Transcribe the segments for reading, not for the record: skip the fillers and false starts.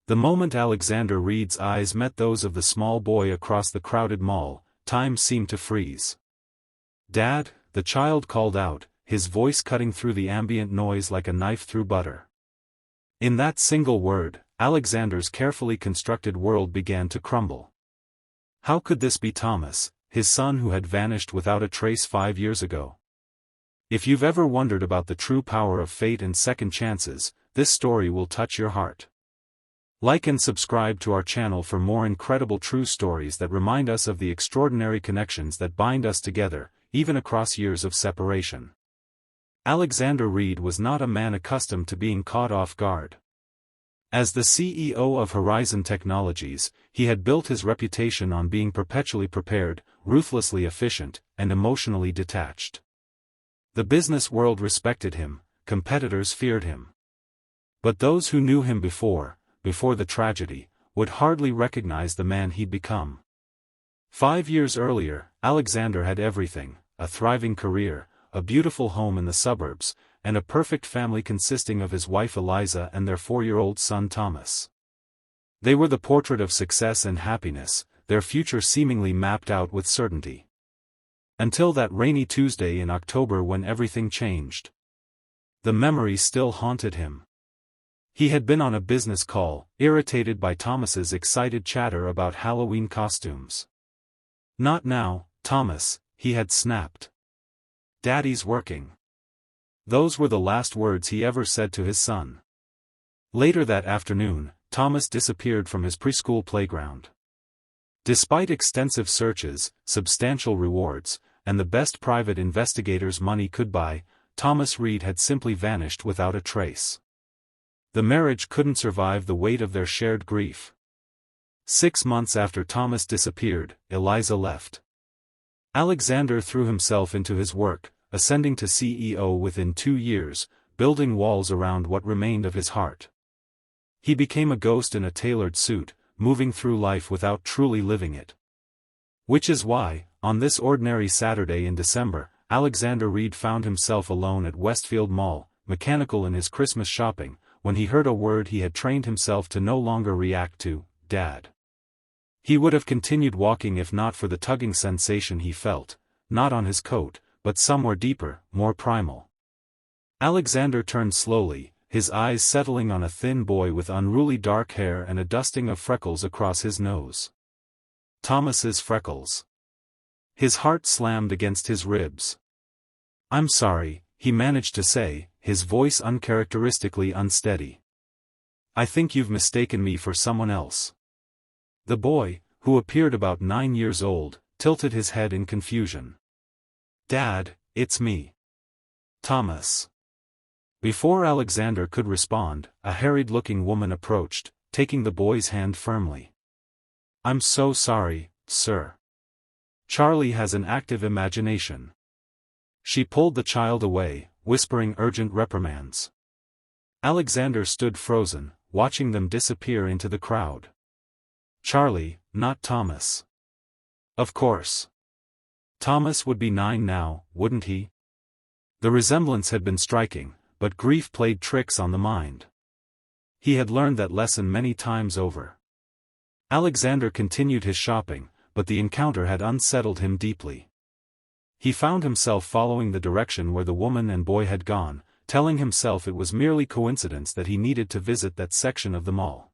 The moment Alexander Reed's eyes met those of the small boy across the crowded mall, time seemed to freeze. "Dad," the child called out, his voice cutting through the ambient noise like a knife through butter. In that single word, Alexander's carefully constructed world began to crumble. How could this be Thomas, his son who had vanished without a trace 5 years ago? If you've ever wondered about the true power of fate and second chances, this story will touch your heart. Like and subscribe to our channel for more incredible true stories that remind us of the extraordinary connections that bind us together, even across years of separation. Alexander Reed was not a man accustomed to being caught off guard. As the CEO of Horizon Technologies, he had built his reputation on being perpetually prepared, ruthlessly efficient, and emotionally detached. The business world respected him, competitors feared him. But those who knew him before the tragedy, would hardly recognize the man he'd become. 5 years earlier, Alexander had everything: a thriving career, a beautiful home in the suburbs, and a perfect family consisting of his wife Eliza and their 4-year-old son Thomas. They were the portrait of success and happiness, their future seemingly mapped out with certainty. Until that rainy Tuesday in October when everything changed. The memory still haunted him. He had been on a business call, irritated by Thomas's excited chatter about Halloween costumes. "Not now, Thomas," he had snapped. "Daddy's working." Those were the last words he ever said to his son. Later that afternoon, Thomas disappeared from his preschool playground. Despite extensive searches, substantial rewards, and the best private investigators money could buy, Thomas Reed had simply vanished without a trace. The marriage couldn't survive the weight of their shared grief. 6 months after Thomas disappeared, Eliza left. Alexander threw himself into his work, ascending to CEO within 2 years, building walls around what remained of his heart. He became a ghost in a tailored suit, moving through life without truly living it. Which is why, on this ordinary Saturday in December, Alexander Reed found himself alone at Westfield Mall, mechanical in his Christmas shopping, when he heard a word he had trained himself to no longer react to: "Dad." He would have continued walking if not for the tugging sensation he felt, not on his coat, but somewhere deeper, more primal. Alexander turned slowly, his eyes settling on a thin boy with unruly dark hair and a dusting of freckles across his nose. Thomas's freckles. His heart slammed against his ribs. "I'm sorry," he managed to say, his voice uncharacteristically unsteady. "I think you've mistaken me for someone else." The boy, who appeared about 9 years old, tilted his head in confusion. "Dad, it's me. Thomas." Before Alexander could respond, a harried-looking woman approached, taking the boy's hand firmly. "I'm so sorry, sir. Charlie has an active imagination." She pulled the child away, whispering urgent reprimands. Alexander stood frozen, watching them disappear into the crowd. Charlie, not Thomas. Of course. Thomas would be 9 now, wouldn't he? The resemblance had been striking, but grief played tricks on the mind. He had learned that lesson many times over. Alexander continued his shopping, but the encounter had unsettled him deeply. He found himself following the direction where the woman and boy had gone, telling himself it was merely coincidence that he needed to visit that section of the mall.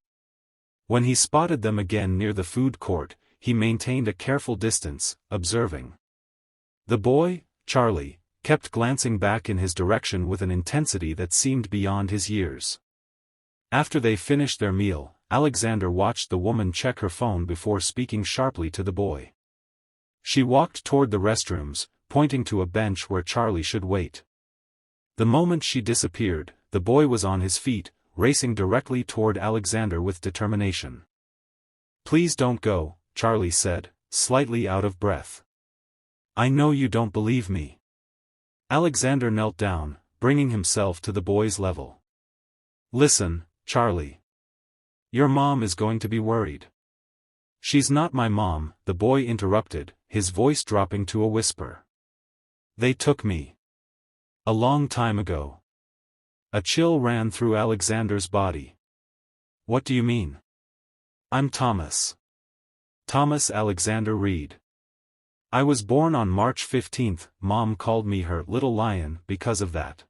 When he spotted them again near the food court, he maintained a careful distance, observing. The boy, Charlie, kept glancing back in his direction with an intensity that seemed beyond his years. After they finished their meal, Alexander watched the woman check her phone before speaking sharply to the boy. She walked toward the restrooms, pointing to a bench where Charlie should wait. The moment she disappeared, the boy was on his feet, racing directly toward Alexander with determination. "Please don't go," Charlie said, slightly out of breath. "I know you don't believe me." Alexander knelt down, bringing himself to the boy's level. "Listen, Charlie. Your mom is going to be worried." "She's not my mom," the boy interrupted, his voice dropping to a whisper. "They took me. A long time ago." A chill ran through Alexander's body. "What do you mean?" I'm Thomas. Thomas Alexander Reed. I was born on March 15. Mom called me her little lion because of that.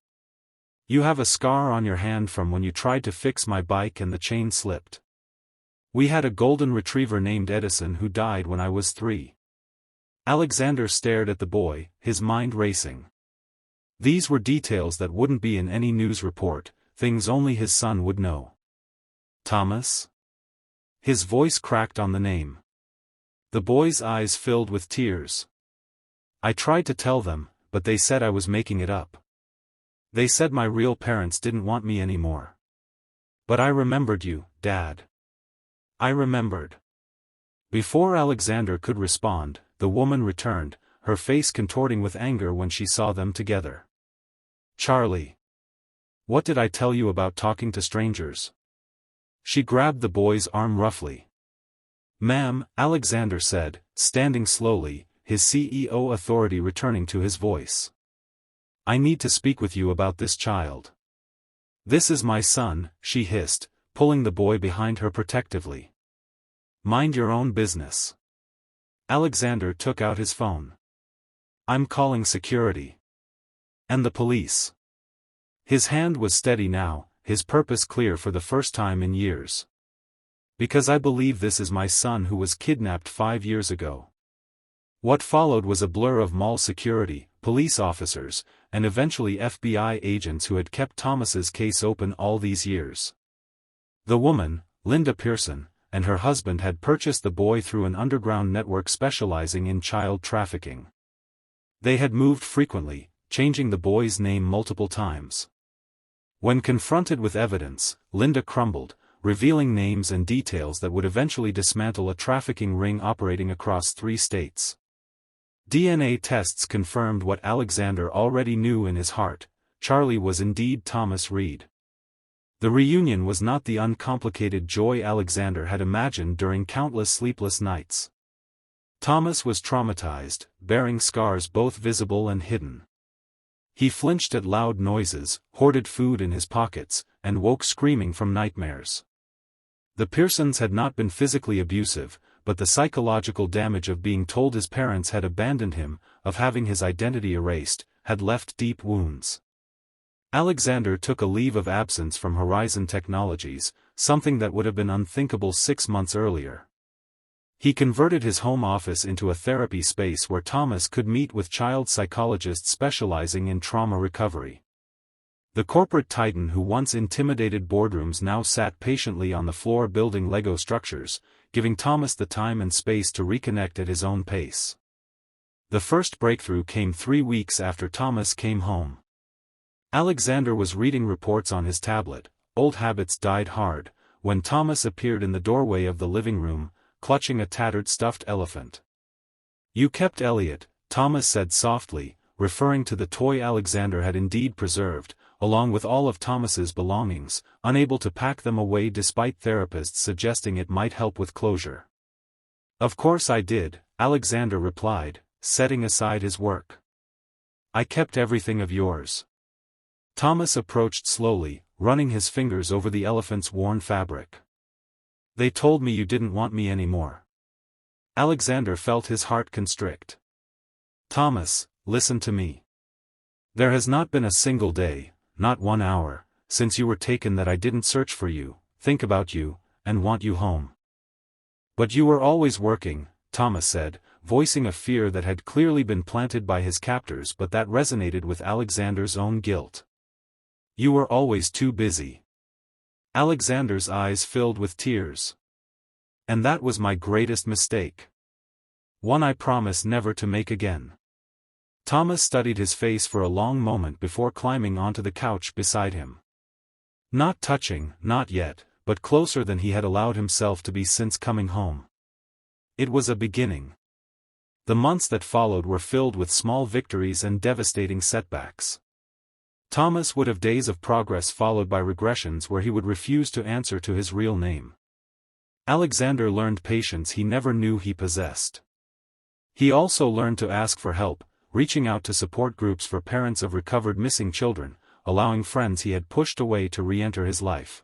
You have a scar on your hand from when you tried to fix my bike and the chain slipped. We had a golden retriever named Edison who died when I was 3. Alexander stared at the boy, his mind racing. These were details that wouldn't be in any news report, things only his son would know. Thomas? His voice cracked on the name. The boy's eyes filled with tears. I tried to tell them, but they said I was making it up. They said my real parents didn't want me anymore. But I remembered you, Dad. I remembered. Before Alexander could respond, the woman returned, her face contorting with anger when she saw them together. Charlie. What did I tell you about talking to strangers? She grabbed the boy's arm roughly. Ma'am, Alexander said, standing slowly, his CEO authority returning to his voice. I need to speak with you about this child. This is my son, she hissed, pulling the boy behind her protectively. Mind your own business. Alexander took out his phone. I'm calling security. And the police. His hand was steady now, his purpose clear for the first time in years. Because I believe this is my son who was kidnapped 5 years ago. What followed was a blur of mall security, police officers, and eventually FBI agents who had kept Thomas's case open all these years. The woman, Linda Pearson, and her husband had purchased the boy through an underground network specializing in child trafficking. They had moved frequently, changing the boy's name multiple times. When confronted with evidence, Linda crumbled, revealing names and details that would eventually dismantle a trafficking ring operating across 3 states. DNA tests confirmed what Alexander already knew in his heart: Charlie was indeed Thomas Reed. The reunion was not the uncomplicated joy Alexander had imagined during countless sleepless nights. Thomas was traumatized, bearing scars both visible and hidden. He flinched at loud noises, hoarded food in his pockets, and woke screaming from nightmares. The Pearsons had not been physically abusive, but the psychological damage of being told his parents had abandoned him, of having his identity erased, had left deep wounds. Alexander took a leave of absence from Horizon Technologies, something that would have been unthinkable 6 months earlier. He converted his home office into a therapy space where Thomas could meet with child psychologists specializing in trauma recovery. The corporate titan who once intimidated boardrooms now sat patiently on the floor building Lego structures, giving Thomas the time and space to reconnect at his own pace. The first breakthrough came 3 weeks after Thomas came home. Alexander was reading reports on his tablet, old habits died hard, when Thomas appeared in the doorway of the living room, clutching a tattered stuffed elephant. You kept Elliot, Thomas said softly, referring to the toy Alexander had indeed preserved, along with all of Thomas's belongings, unable to pack them away despite therapists suggesting it might help with closure. Of course I did, Alexander replied, setting aside his work. I kept everything of yours. Thomas approached slowly, running his fingers over the elephant's worn fabric. They told me you didn't want me anymore. Alexander felt his heart constrict. Thomas, listen to me. There has not been a single day, not 1 hour, since you were taken that I didn't search for you, think about you, and want you home. But you were always working, Thomas said, voicing a fear that had clearly been planted by his captors but that resonated with Alexander's own guilt. You were always too busy. Alexander's eyes filled with tears. And that was my greatest mistake. One I promise never to make again. Thomas studied his face for a long moment before climbing onto the couch beside him. Not touching, not yet, but closer than he had allowed himself to be since coming home. It was a beginning. The months that followed were filled with small victories and devastating setbacks. Thomas would have days of progress followed by regressions where he would refuse to answer to his real name. Alexander learned patience he never knew he possessed. He also learned to ask for help, reaching out to support groups for parents of recovered missing children, allowing friends he had pushed away to re-enter his life.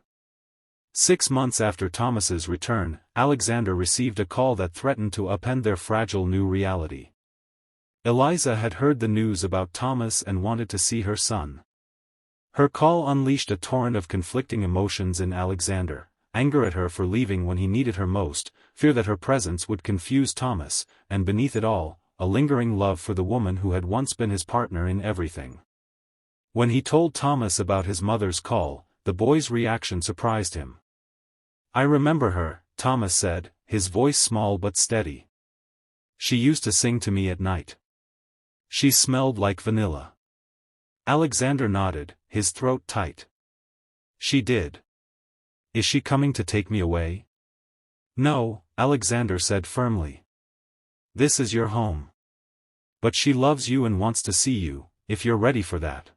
6 months after Thomas's return, Alexander received a call that threatened to upend their fragile new reality. Eliza had heard the news about Thomas and wanted to see her son. Her call unleashed a torrent of conflicting emotions in Alexander: anger at her for leaving when he needed her most, fear that her presence would confuse Thomas, and beneath it all, a lingering love for the woman who had once been his partner in everything. When he told Thomas about his mother's call, the boy's reaction surprised him. "I remember her," Thomas said, his voice small but steady. "She used to sing to me at night. She smelled like vanilla." Alexander nodded, his throat tight. "She did. Is she coming to take me away?" "No," Alexander said firmly. "This is your home. But she loves you and wants to see you, if you're ready for that."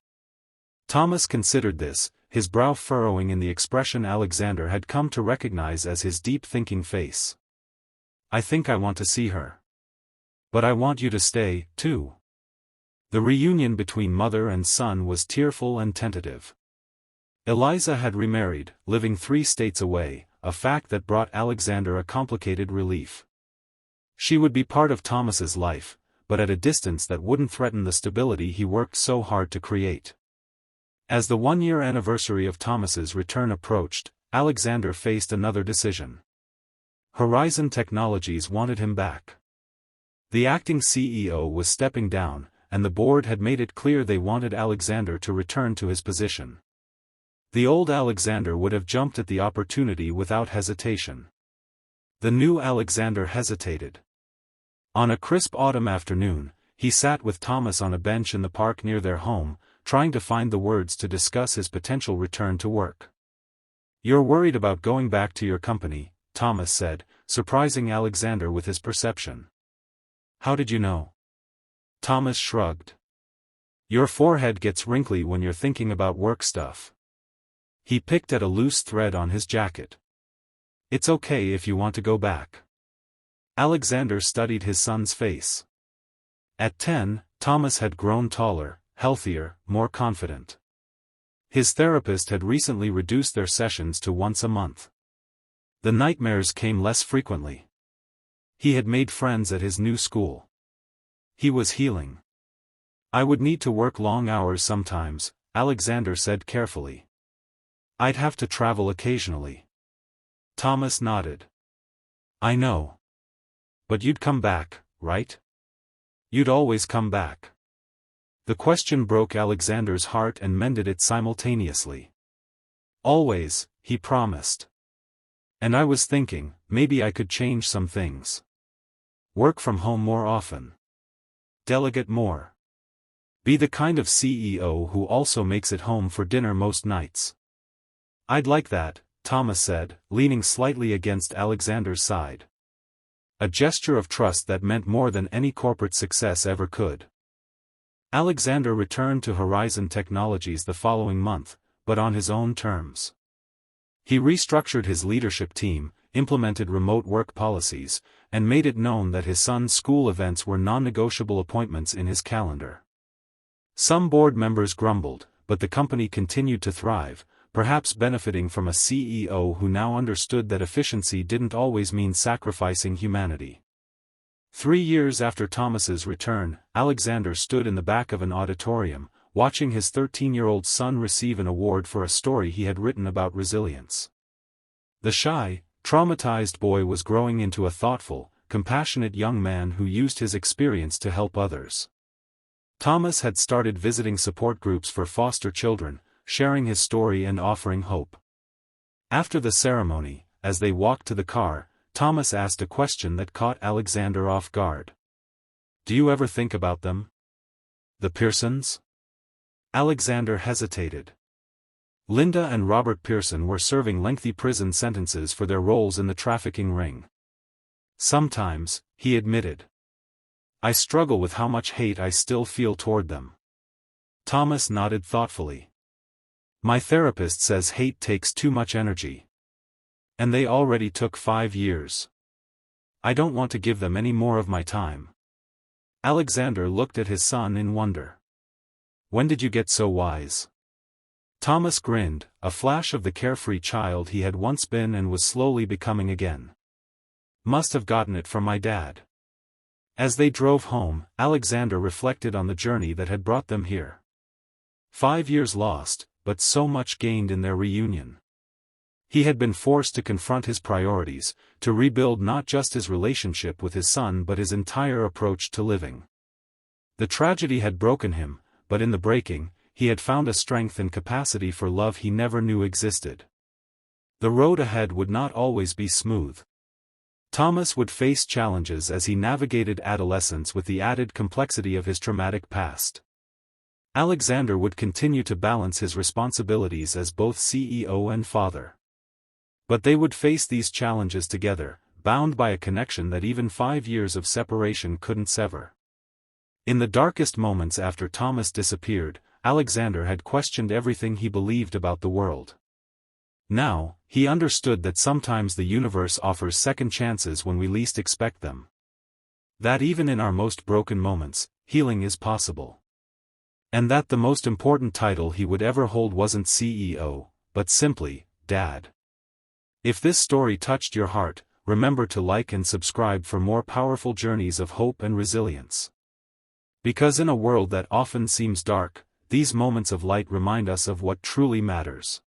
Thomas considered this, his brow furrowing in the expression Alexander had come to recognize as his deep-thinking face. "I think I want to see her. But I want you to stay, too." The reunion between mother and son was tearful and tentative. Eliza had remarried, living 3 states away, a fact that brought Alexander a complicated relief. She would be part of Thomas's life, but at a distance that wouldn't threaten the stability he worked so hard to create. As the 1-year anniversary of Thomas's return approached, Alexander faced another decision. Horizon Technologies wanted him back. The acting CEO was stepping down, and the board had made it clear they wanted Alexander to return to his position. The old Alexander would have jumped at the opportunity without hesitation. The new Alexander hesitated. On a crisp autumn afternoon, he sat with Thomas on a bench in the park near their home, trying to find the words to discuss his potential return to work. "You're worried about going back to your company," Thomas said, surprising Alexander with his perception. "How did you know?" Thomas shrugged. "Your forehead gets wrinkly when you're thinking about work stuff." He picked at a loose thread on his jacket. "It's okay if you want to go back." Alexander studied his son's face. At 10, Thomas had grown taller, healthier, more confident. His therapist had recently reduced their sessions to once a month. The nightmares came less frequently. He had made friends at his new school. He was healing. "I would need to work long hours sometimes," Alexander said carefully. "I'd have to travel occasionally." Thomas nodded. "I know. But you'd come back, right? You'd always come back." The question broke Alexander's heart and mended it simultaneously. "Always," he promised. "And I was thinking, maybe I could change some things. Work from home more often. Delegate more. Be the kind of CEO who also makes it home for dinner most nights." "I'd like that," Thomas said, leaning slightly against Alexander's side. A gesture of trust that meant more than any corporate success ever could. Alexander returned to Horizon Technologies the following month, but on his own terms. He restructured his leadership team, implemented remote work policies, and made it known that his son's school events were non-negotiable appointments in his calendar. Some board members grumbled, but the company continued to thrive, perhaps benefiting from a CEO who now understood that efficiency didn't always mean sacrificing humanity. 3 years after Thomas's return, Alexander stood in the back of an auditorium, watching his 13-year-old son receive an award for a story he had written about resilience. The shy, traumatized boy was growing into a thoughtful, compassionate young man who used his experience to help others. Thomas had started visiting support groups for foster children, sharing his story and offering hope. After the ceremony, as they walked to the car, Thomas asked a question that caught Alexander off guard. "Do you ever think about them? The Pearsons?" Alexander hesitated. Linda and Robert Pearson were serving lengthy prison sentences for their roles in the trafficking ring. "Sometimes," he admitted. "I struggle with how much hate I still feel toward them." Thomas nodded thoughtfully. "My therapist says hate takes too much energy. And they already took 5 years. I don't want to give them any more of my time." Alexander looked at his son in wonder. "When did you get so wise?" Thomas grinned, a flash of the carefree child he had once been and was slowly becoming again. Must have gotten it from my dad. As they drove home, Alexander reflected on the journey that had brought them here. 5 years lost, but so much gained in their reunion. He had been forced to confront his priorities, to rebuild not just his relationship with his son but his entire approach to living. The tragedy had broken him, but in the breaking, he had found a strength and capacity for love he never knew existed. The road ahead would not always be smooth. Thomas would face challenges as he navigated adolescence with the added complexity of his traumatic past. Alexander would continue to balance his responsibilities as both CEO and father. But they would face these challenges together, bound by a connection that even 5 years of separation couldn't sever. In the darkest moments after Thomas disappeared, Alexander had questioned everything he believed about the world. Now, he understood that sometimes the universe offers second chances when we least expect them. That even in our most broken moments, healing is possible. And that the most important title he would ever hold wasn't CEO, but simply, Dad. If this story touched your heart, remember to like and subscribe for more powerful journeys of hope and resilience. Because in a world that often seems dark, these moments of light remind us of what truly matters.